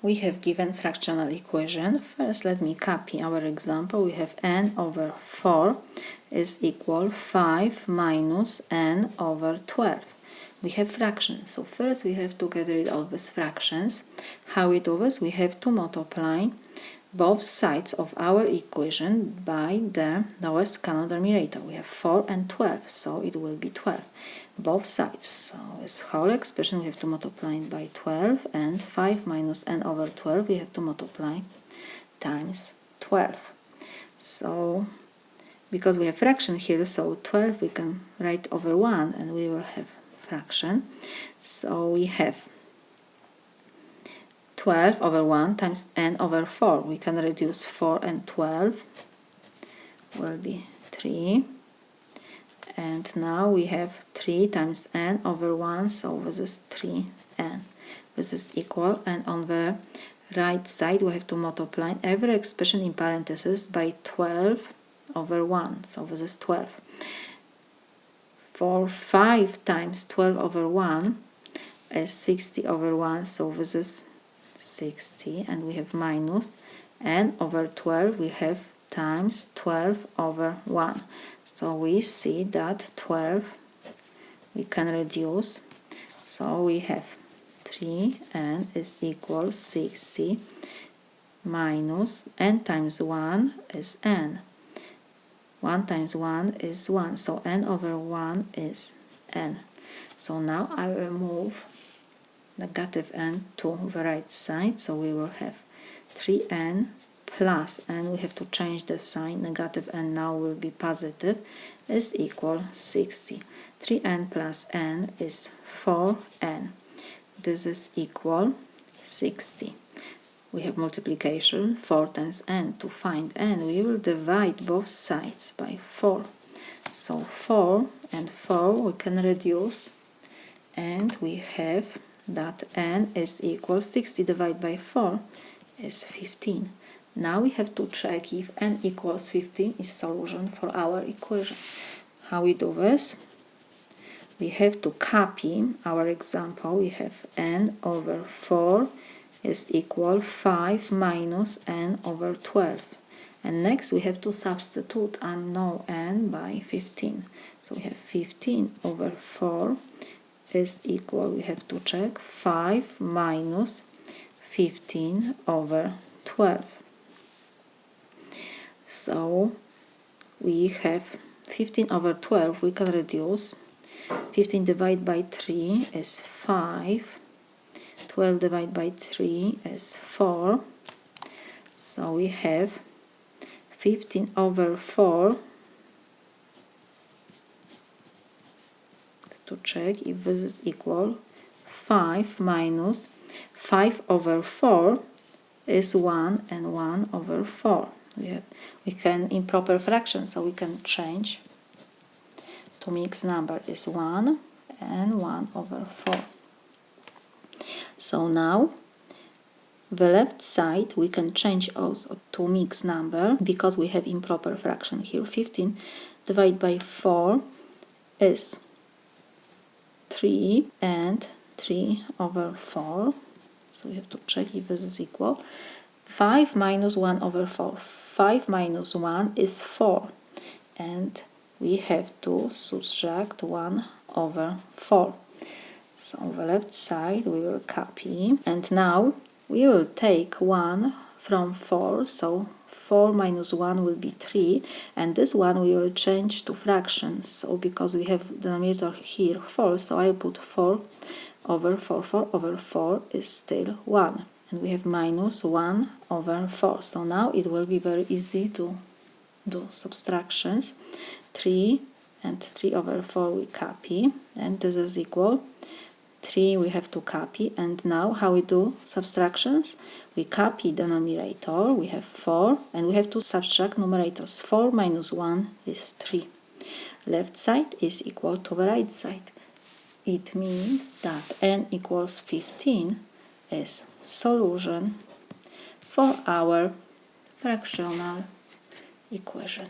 we have given fractional equation. First, let me copy our example. We have n over 4 is equal 5 minus n over 12. We have fractions, so first we have to get rid of these fractions. How we do this? We have to multiply both sides of our equation by the lowest common denominator. We have 4 and 12, so it will be 12. Both sides. So this whole expression we have to multiply by 12, and 5 minus n over 12 we have to multiply times 12. So because we have fraction here, so 12 we can write over 1 and we will have fraction. So we have 12 over 1 times n over 4. We can reduce 4 and 12 will be 3. And now we have 3 times n over 1, so this is 3n. This is equal, and on the right side we have to multiply every expression in parentheses by 12 over 1, so this is 12. For 5 times 12 over 1 is 60 over 1, so this is 60, and we have minus n over 12 we have times 12 over 1. So we see that 12 we can reduce, so we have 3n is equal 60 minus n times 1 is n. 1 times 1 is 1, so n over 1 is n. So now I will move negative n to the right side, so we will have 3n plus, and we have to change the sign, negative n now will be positive, is equal 60. 3n plus n is 4n. This is equal 60. We have multiplication, 4 times n. To find n, we will divide both sides by 4. So 4 and 4 we can reduce, and we have that n is equal 60 divided by 4 is 15. Now we have to check if n equals 15 is solution for our equation. How we do this? We have to copy our example. We have n over 4 is equal 5 minus n over 12. And next we have to substitute unknown n by 15. So we have 15 over 4 is equal, we have to check, 5 minus 15 over 12. So we have 15 over 12 we can reduce. 15 divided by 3 is 5. 12 divided by 3 is 4. So we have 15 over 4. To check if this is equal, 5 minus 5 over 4 is 1, and 1 over 4. We can improper fraction, so we can change to mixed number is 1 and 1 over 4. So now the left side we can change also to mixed number because we have improper fraction here. 15 divided by 4 is 3 and 3 over 4. So we have to check if this is equal. 5 minus 1 over 4. 5 minus 1 is 4. And we have to subtract 1 over 4. So on the left side we will copy. And now we will take 1 from 4. So 4 minus 1 will be 3, and this one we will change to fractions. So because we have denominator here 4, so I put 4 over 4. 4 over 4 is still 1, and we have minus 1 over 4. So now it will be very easy to do subtractions. 3 and 3 over 4 we copy, and this is equal 3 we have to copy. And now how we do subtractions? We copy denominator, we have 4, and we have to subtract numerators. 4 minus 1 is 3. Left side is equal to the right side. It means that n equals 15 is solution for our fractional equation.